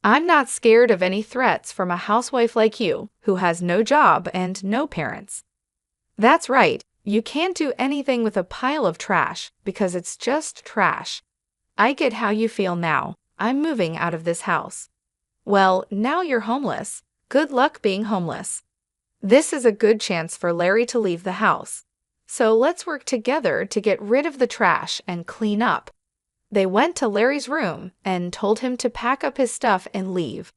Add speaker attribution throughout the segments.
Speaker 1: I'm not scared of any threats from a housewife like you, who has no job and no parents. That's right, you can't do anything with a pile of trash because it's just trash. I get how you feel now. I'm moving out of this house. Well, now you're homeless. Good luck being homeless. This is a good chance for Larry to leave the house. So let's work together to get rid of the trash and clean up. They went to Larry's room and told him to pack up his stuff and leave.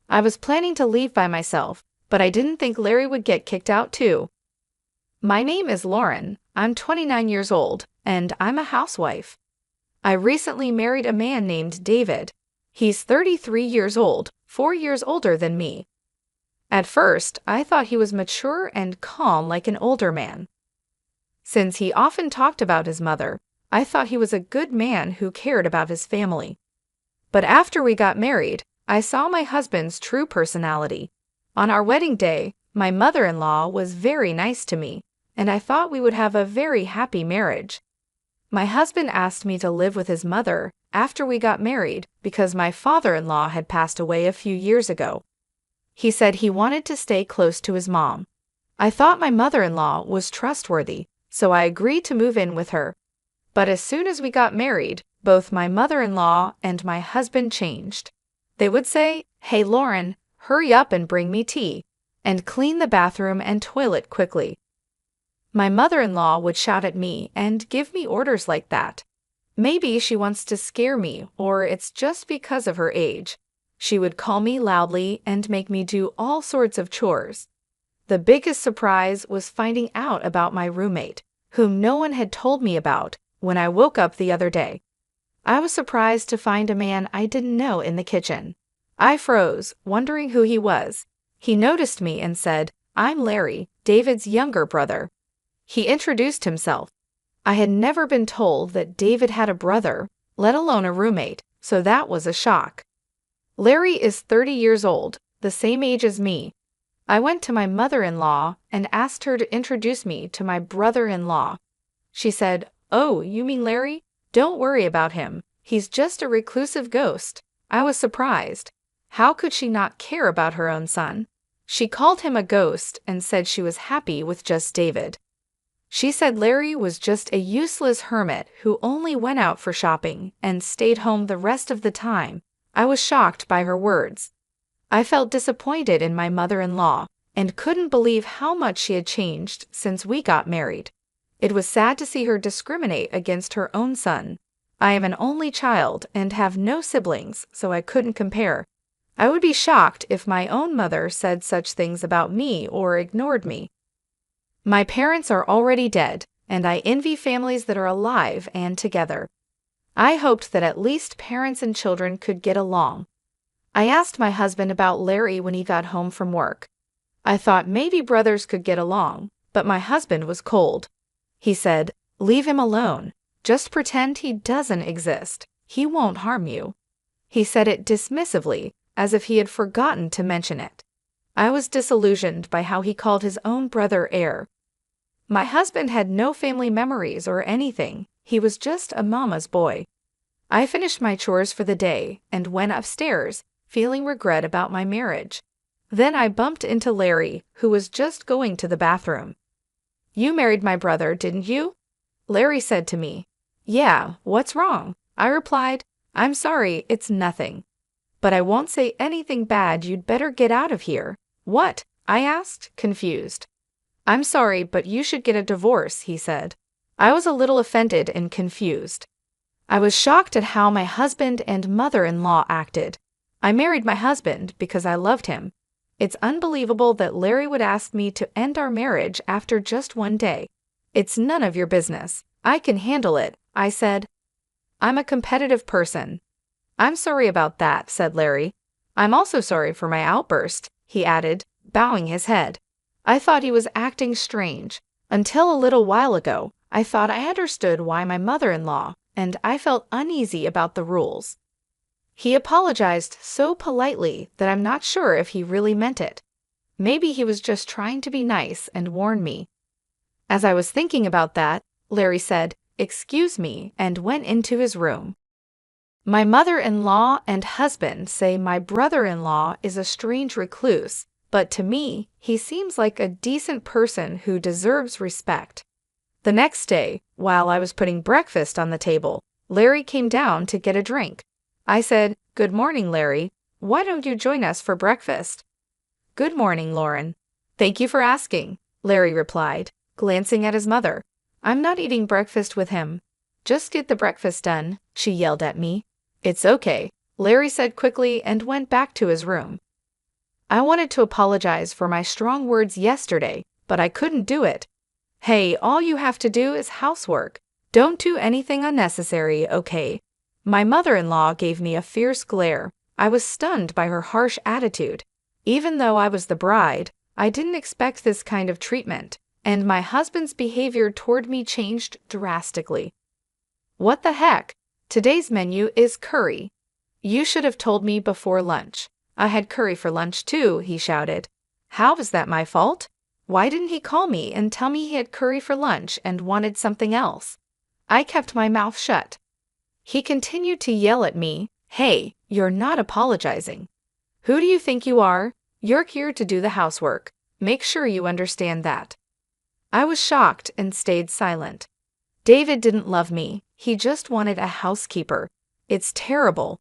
Speaker 1: I was planning to leave by myself, but I didn't think Larry would get kicked out too. My name is Lauren. I'm 29 years old, and I'm a housewife. I recently married a man named David. He's 33 years old, 4 years older than me. At first, I thought he was mature and calm like an older man. Since he often talked about his mother, I thought he was a good man who cared about his family. But after we got married, I saw my husband's true personality. On our wedding day, my mother-in-law was very nice to me, and I thought we would have a very happy marriage. My husband asked me to live with his mother after we got married because my father-in-law had passed away a few years ago. He said he wanted to stay close to his mom. I thought my mother-in-law was trustworthy, so I agreed to move in with her. But as soon as we got married, both my mother-in-law and my husband changed. They would say, "Hey Lauren, hurry up and bring me tea," and clean the bathroom and toilet quickly. My mother-in-law would shout at me and give me orders like that. Maybe she wants to scare me, or it's just because of her age. She would call me loudly and make me do all sorts of chores. The biggest surprise was finding out about my roommate, whom no one had told me about, when I woke up the other day. I was surprised to find a man I didn't know in the kitchen. I froze, wondering who he was. He noticed me and said, "I'm Larry, David's younger brother." He introduced himself. I had never been told that David had a brother, let alone a roommate, so that was a shock. Larry is 30 years old, the same age as me. I went to my mother-in-law and asked her to introduce me to my brother-in-law. She said, "Oh, you mean Larry? Don't worry about him. He's just a reclusive ghost." I was surprised. How could she not care about her own son? She called him a ghost and said she was happy with just David. She said Larry was just a useless hermit who only went out for shopping and stayed home the rest of the time. I was shocked by her words. I felt disappointed in my mother-in-law and couldn't believe how much she had changed since we got married. It was sad to see her discriminate against her own son. I am an only child and have no siblings, so I couldn't compare. I would be shocked if my own mother said such things about me or ignored me. My parents are already dead, and I envy families that are alive and together. I hoped that at least parents and children could get along. I asked my husband about Larry when he got home from work. I thought maybe brothers could get along, but my husband was cold. He said, "Leave him alone. Just pretend he doesn't exist. He won't harm you." He said it dismissively, as if he had forgotten to mention it. I was disillusioned by how he called his own brother heir. My husband had no family memories or anything. He was just a mama's boy. I finished my chores for the day and went upstairs, feeling regret about my marriage. Then I bumped into Larry, who was just going to the bathroom. "You married my brother, didn't you?" Larry said to me. "Yeah, what's wrong?" I replied, "I'm sorry, it's nothing. But I won't say anything bad. You'd better get out of here." "What?" I asked, confused. "I'm sorry, but you should get a divorce," he said. I was a little offended and confused. I was shocked at how my husband and mother-in-law acted. I married my husband because I loved him. It's unbelievable that Larry would ask me to end our marriage after just one day. "It's none of your business. I can handle it," I said. "I'm a competitive person." "I'm sorry about that," said Larry. "I'm also sorry for my outburst," he added, bowing his head. I thought he was acting strange. Until a little while ago, I thought I understood why my mother-in-law, and I felt uneasy about the rules. He apologized so politely that I'm not sure if he really meant it. Maybe he was just trying to be nice and warn me. As I was thinking about that, Larry said, "Excuse me," and went into his room. My mother-in-law and husband say my brother-in-law is a strange recluse, but to me, he seems like a decent person who deserves respect. The next day, while I was putting breakfast on the table, Larry came down to get a drink. I said, "Good morning, Larry. Why don't you join us for breakfast?" "Good morning, Lauren. Thank you for asking," Larry replied, glancing at his mother. "I'm not eating breakfast with him." "Just get the breakfast done," she yelled at me. "It's okay," Larry said quickly and went back to his room. I wanted to apologize for my strong words yesterday, but I couldn't do it. Hey, all you have to do is housework. Don't do anything unnecessary, okay? My mother-in-law gave me a fierce glare. I was stunned by her harsh attitude. Even though I was the bride, I didn't expect this kind of treatment, and my husband's behavior toward me changed drastically. "What the heck? Today's menu is curry. You should have told me before lunch. I had curry for lunch too," he shouted. "How is that my fault? Why didn't he call me and tell me he had curry for lunch and wanted something else?" I kept my mouth shut. He continued to yell at me, "Hey, you're not apologizing. Who do you think you are? You're here to do the housework. Make sure you understand that." I was shocked and stayed silent. David didn't love me. He just wanted a housekeeper. It's terrible.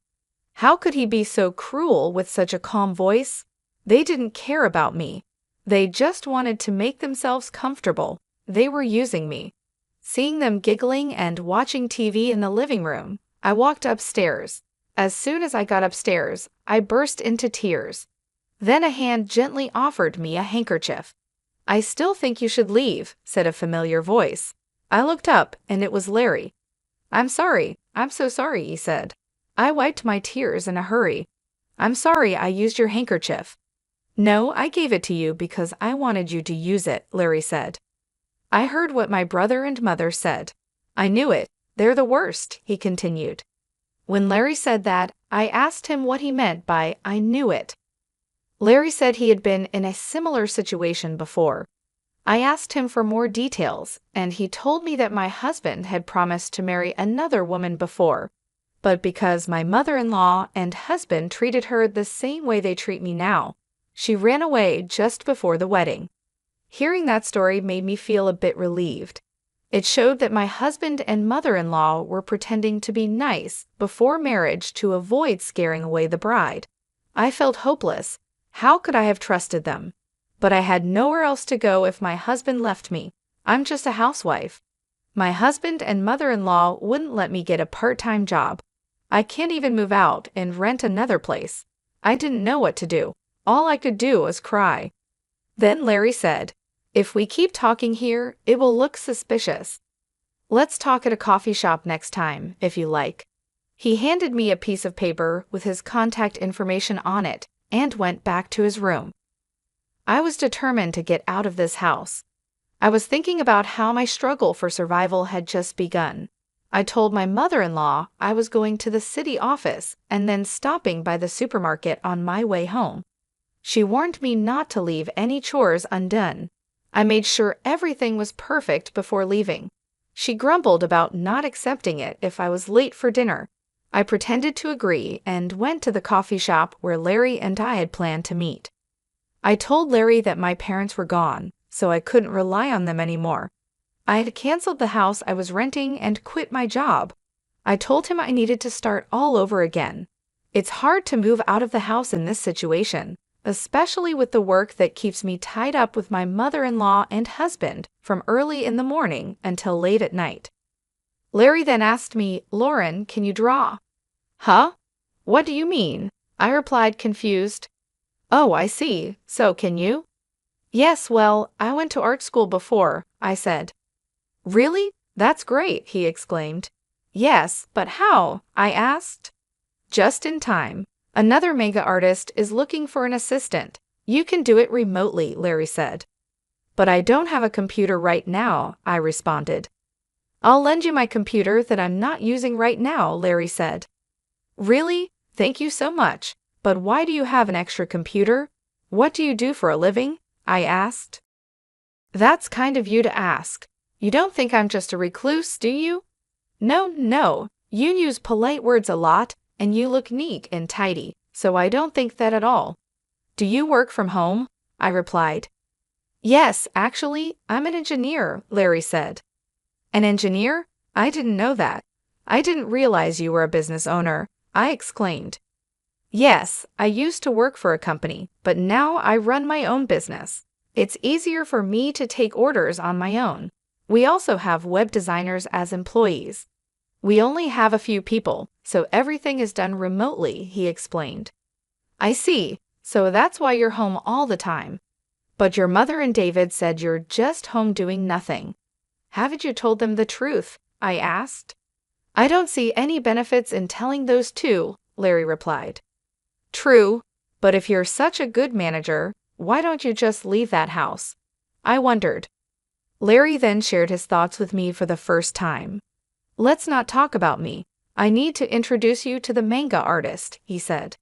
Speaker 1: How could he be so cruel with such a calm voice? They didn't care about me. They just wanted to make themselves comfortable. They were using me. Seeing them giggling and watching TV in the living room, I walked upstairs. As soon as I got upstairs, I burst into tears. Then a hand gently offered me a handkerchief. "I still think you should leave," said a familiar voice. I looked up, and it was Larry. "I'm sorry. I'm so sorry," he said. I wiped my tears in a hurry. "I'm sorry I used your handkerchief." "No, I gave it to you because I wanted you to use it," Larry said. I heard what my brother and mother said. "I knew it. They're the worst," he continued. When Larry said that, I asked him what he meant by "I knew it." Larry said he had been in a similar situation before. I asked him for more details, and he told me that my husband had promised to marry another woman before, but because my mother-in-law and husband treated her the same way they treat me now, she ran away just before the wedding. Hearing that story made me feel a bit relieved. It showed that my husband and mother-in-law were pretending to be nice before marriage to avoid scaring away the bride. I felt hopeless. How could I have trusted them? But I had nowhere else to go if my husband left me. I'm just a housewife. My husband and mother-in-law wouldn't let me get a part-time job. I can't even move out and rent another place. I didn't know what to do. All I could do was cry. Then Larry said, "If we keep talking here, it will look suspicious. Let's talk at a coffee shop next time, if you like." He handed me a piece of paper with his contact information on it and went back to his room. I was determined to get out of this house. I was thinking about how my struggle for survival had just begun. I told my mother-in-law I was going to the city office and then stopping by the supermarket on my way home. She warned me not to leave any chores undone. I made sure everything was perfect before leaving. She grumbled about not accepting it if I was late for dinner. I pretended to agree and went to the coffee shop where Larry and I had planned to meet. I told Larry that my parents were gone, so I couldn't rely on them anymore. I had canceled the house I was renting and quit my job. I told him I needed to start all over again. It's hard to move out of the house in this situation, especially with the work that keeps me tied up with my mother-in-law and husband from early in the morning until late at night. Larry then asked me, "Lauren, can you draw?" "Huh? What do you mean?" I replied, confused. "Oh, I see. So can you?" "Yes, well, I went to art school before," I said. "Really? That's great," he exclaimed. "Yes, but how?" I asked. "Just in time. Another mega artist is looking for an assistant. You can do it remotely," Larry said. "But I don't have a computer right now," I responded. "I'll lend you my computer that I'm not using right now," Larry said. "Really? Thank you so much. But why do you have an extra computer? What do you do for a living?" I asked. "That's kind of you to ask. You don't think I'm just a recluse, do you?" No, you use polite words a lot. and you look neat and tidy, so I don't think that at all. Do you work from home? I replied. Yes, actually, I'm an engineer, Larry said. An engineer? I didn't know that. I didn't realize you were a business owner, I exclaimed. Yes, I used to work for a company, but now I run my own business. It's easier for me to take orders on my own. We also have web designers as employees. We only have a few people, so everything is done remotely, he explained. I see, so that's why you're home all the time. But your mother and David said you're just home doing nothing. Haven't you told them the truth? I asked. I don't see any benefits in telling those two, Larry replied. True, but if you're such a good manager, why don't you just leave that house? I wondered. Larry then shared his thoughts with me for the first time. Let's not talk about me. I need to introduce you to the manga artist, he said.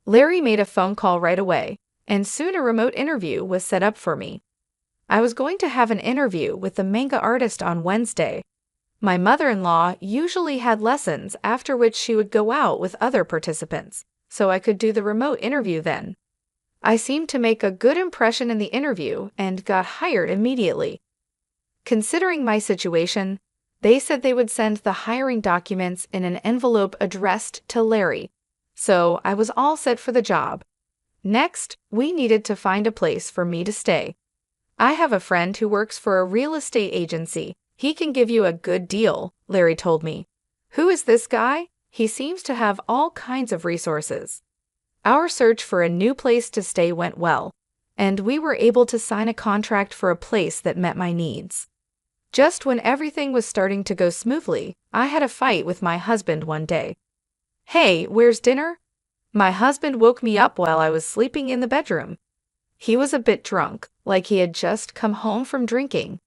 Speaker 1: Larry made a phone call right away, and soon a remote interview was set up for me. I was going to have an interview with the manga artist on Wednesday. My mother-in-law usually had lessons after which she would go out with other participants, so I could do the remote interview then. I seemed to make a good impression in the interview and got hired immediately. Considering my situation, they said they would send the hiring documents in an envelope addressed to Larry, so I was all set for the job. Next, we needed to find a place for me to stay. I have a friend who works for a real estate agency. He can give you a good deal, Larry told me. Who is this guy? He seems to have all kinds of resources. Our search for a new place to stay went well, and we were able to sign a contract for a place that met my needs. Just when everything was starting to go smoothly, I had a fight with my husband one day. Hey, where's dinner? My husband woke me up while I was sleeping in the bedroom. He was a bit drunk, like he had just come home from drinking.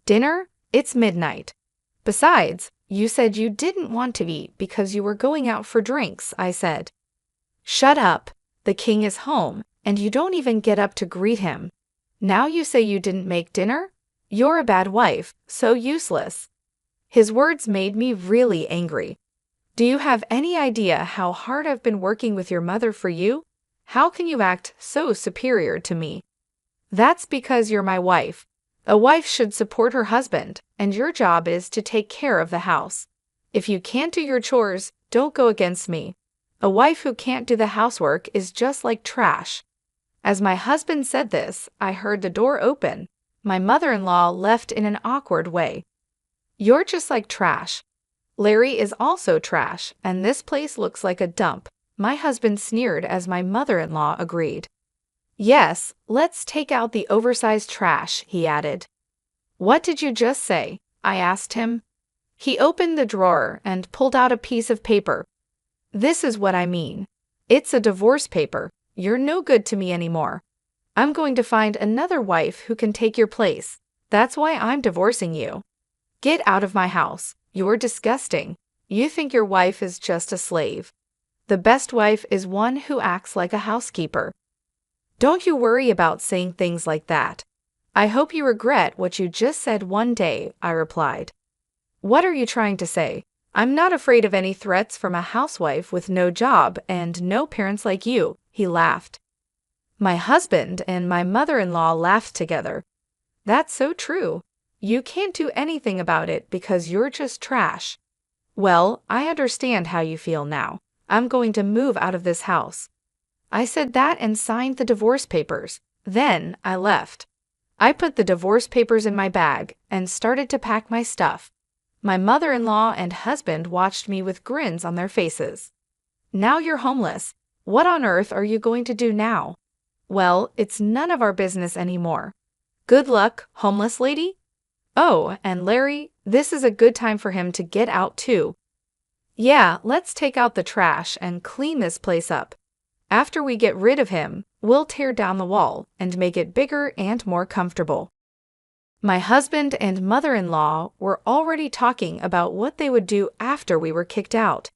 Speaker 1: Dinner? It's midnight. Besides, you said you didn't want to eat because you were going out for drinks, I said. Shut up. The king is home, and you don't even get up to greet him. Now you say you didn't make dinner? You're a bad wife, so useless. His words made me really angry. Do you have any idea how hard I've been working with your mother for you? How can you act so superior to me? That's because you're my wife. A wife should support her husband, and your job is to take care of the house. If you can't do your chores, don't go against me. A wife who can't do the housework is just like trash. As my husband said this, I heard the door open. My mother-in-law left in an awkward way. You're just like trash. Larry is also trash, and this place looks like a dump, my husband sneered as my mother-in-law agreed. Yes, let's take out the oversized trash, he added. What did you just say? I asked him. He opened the drawer and pulled out a piece of paper. This is what I mean. It's a divorce paper. You're no good to me anymore. I'm going to find another wife who can take your place. That's why I'm divorcing you. Get out of my house. You're disgusting. You think your wife is just a slave. The best wife is one who acts like a housekeeper. Don't you worry about saying things like that. I hope you regret what you just said one day, I replied. What are you trying to say? I'm not afraid of any threats from a housewife with no job and no parents like you, he laughed. My husband and my mother-in-law laughed together. That's so true. You can't do anything about it because you're just trash. Well, I understand how you feel now. I'm going to move out of this house. I said that and signed the divorce papers. Then I left. I put the divorce papers in my bag and started to pack my stuff. My mother-in-law and husband watched me with grins on their faces. Now you're homeless. What on earth are you going to do now? Well, it's none of our business anymore. Good luck, homeless lady. Oh, and Larry, this is a good time for him to get out too. Yeah, let's take out the trash and clean this place up. After we get rid of him, we'll tear down the wall and make it bigger and more comfortable. My husband and mother-in-law were already talking about what they would do after we were kicked out.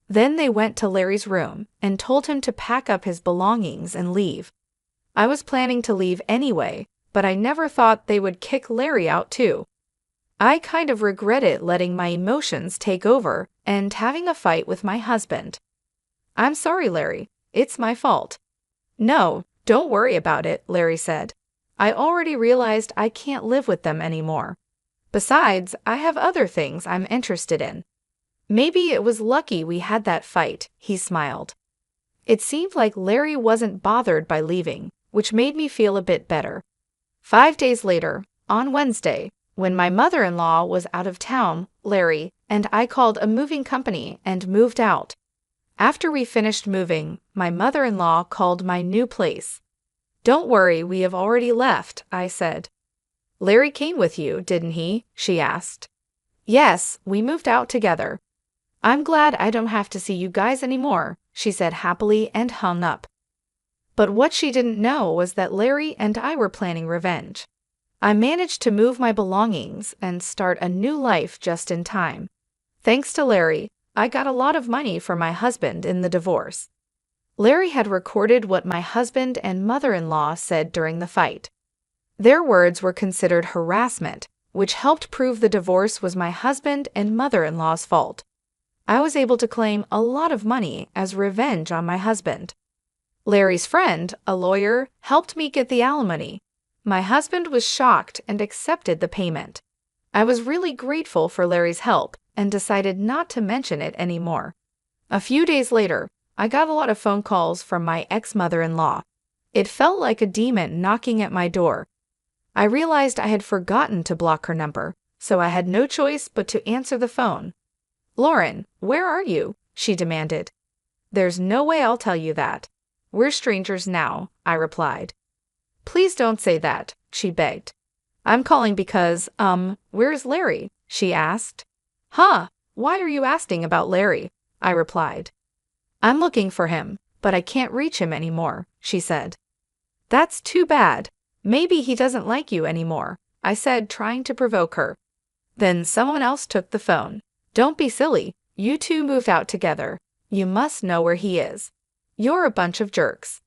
Speaker 1: Then they went to Larry's room and told him to pack up his belongings and leave. I was planning to leave anyway, but I never thought they would kick Larry out too. I kind of regretted letting my emotions take over and having a fight with my husband. I'm sorry, Larry. It's my fault. No, don't worry about it, Larry said. I already realized I can't live with them anymore. Besides, I have other things I'm interested in. Maybe it was lucky we had that fight, he smiled. It seemed like Larry wasn't bothered by leaving, which made me feel a bit better. 5 days later, on Wednesday, when my mother-in-law was out of town, Larry and I called a moving company and moved out. After we finished moving, my mother-in-law called my new place. Don't worry, we have already left, I said. Larry came with you, didn't he? She asked. Yes, we moved out together. I'm glad I don't have to see you guys anymore, she said happily and hung up. But what she didn't know was that Larry and I were planning revenge. I managed to move my belongings and start a new life just in time. Thanks to Larry, I got a lot of money for my husband in the divorce. Larry had recorded what my husband and mother-in-law said during the fight. Their words were considered harassment, which helped prove the divorce was my husband and mother-in-law's fault. I was able to claim a lot of money as revenge on my husband. Larry's friend, a lawyer, helped me get the alimony. My husband was shocked and accepted the payment. I was really grateful for Larry's help and decided not to mention it anymore. A few days later, I got a lot of phone calls from my ex-mother-in-law. It felt like a demon knocking at my door. I realized I had forgotten to block her number, so I had no choice but to answer the phone. Lauren, where are you? She demanded. There's no way I'll tell you that. We're strangers now, I replied. Please don't say that, she begged. I'm calling because, where's Larry? She asked. Huh, why are you asking about Larry? I replied. I'm looking for him, but I can't reach him anymore, she said. That's too bad. Maybe he doesn't like you anymore, I said, trying to provoke her. Then someone else took the phone. Don't be silly. You two moved out together. You must know where he is. You're a bunch of jerks.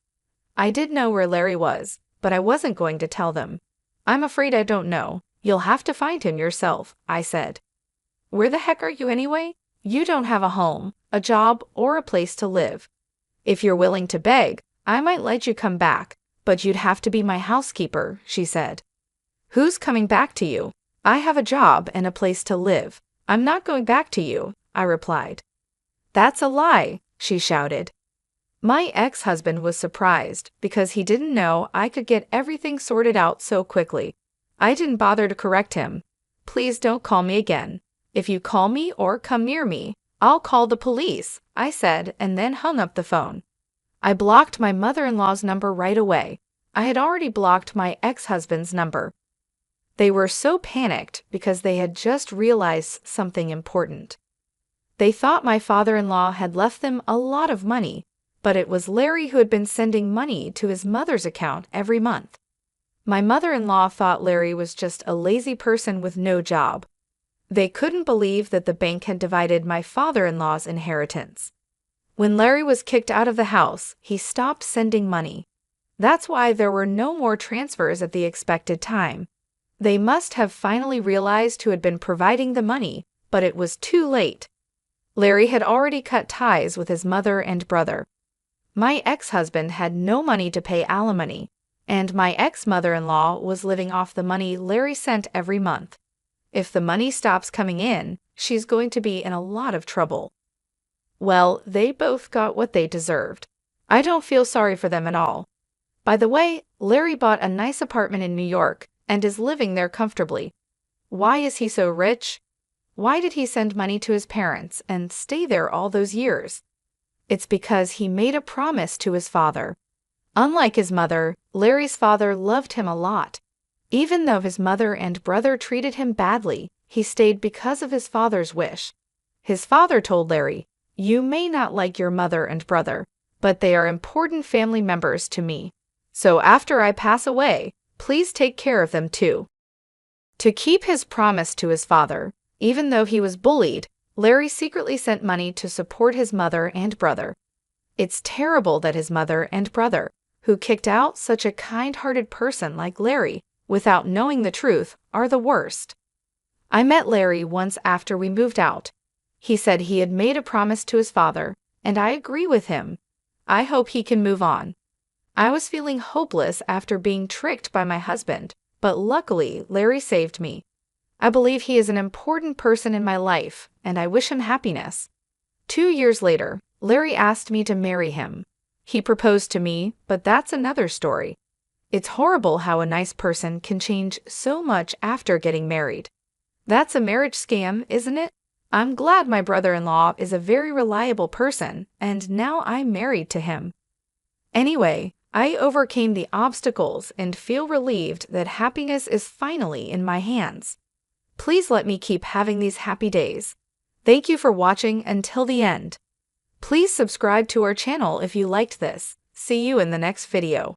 Speaker 1: I did know where Larry was, but I wasn't going to tell them. I'm afraid I don't know. You'll have to find him yourself, I said. Where the heck are you anyway? You don't have a home, a job, or a place to live. If you're willing to beg, I might let you come back, but you'd have to be my housekeeper, she said. Who's coming back to you? I have a job and a place to live. I'm not going back to you, I replied. That's a lie, she shouted. My ex-husband was surprised because he didn't know I could get everything sorted out so quickly. I didn't bother to correct him. Please don't call me again. If you call me or come near me, I'll call the police, I said, and then hung up the phone. I blocked my mother-in-law's number right away. I had already blocked my ex-husband's number. They were so panicked because they had just realized something important. They thought my father-in-law had left them a lot of money, but it was Larry who had been sending money to his mother's account every month. My mother-in-law thought Larry was just a lazy person with no job. They couldn't believe that the bank had divided my father-in-law's inheritance. When Larry was kicked out of the house, he stopped sending money. That's why there were no more transfers at the expected time. They must have finally realized who had been providing the money, but it was too late. Larry had already cut ties with his mother and brother. My ex-husband had no money to pay alimony, and my ex-mother-in-law was living off the money Larry sent every month. If the money stops coming in, she's going to be in a lot of trouble. Well, they both got what they deserved. I don't feel sorry for them at all. By the way, Larry bought a nice apartment in New York and is living there comfortably. Why is he so rich? Why did he send money to his parents and stay there all those years? It's because he made a promise to his father. Unlike his mother, Larry's father loved him a lot. Even though his mother and brother treated him badly, he stayed because of his father's wish. His father told Larry, "You may not like your mother and brother, but they are important family members to me. So after I pass away, please take care of them too." To keep his promise to his father, even though he was bullied, Larry secretly sent money to support his mother and brother. It's terrible that his mother and brother, who kicked out such a kind-hearted person like Larry without knowing the truth, are the worst. I met Larry once after we moved out. He said he had made a promise to his father, And I agree with him. I hope he can move on. I was feeling hopeless after being tricked by my husband, but luckily Larry saved me. I believe he is an important person in my life, and I wish him happiness. 2 years later, Larry asked me to marry him. He proposed to me, but that's another story. It's horrible how a nice person can change so much after getting married. That's a marriage scam, isn't it? I'm glad my brother-in-law is a very reliable person, and now I'm married to him. Anyway, I overcame the obstacles and feel relieved that happiness is finally in my hands. Please let me keep having these happy days. Thank you for watching until the end. Please subscribe to our channel if you liked this. See you in the next video.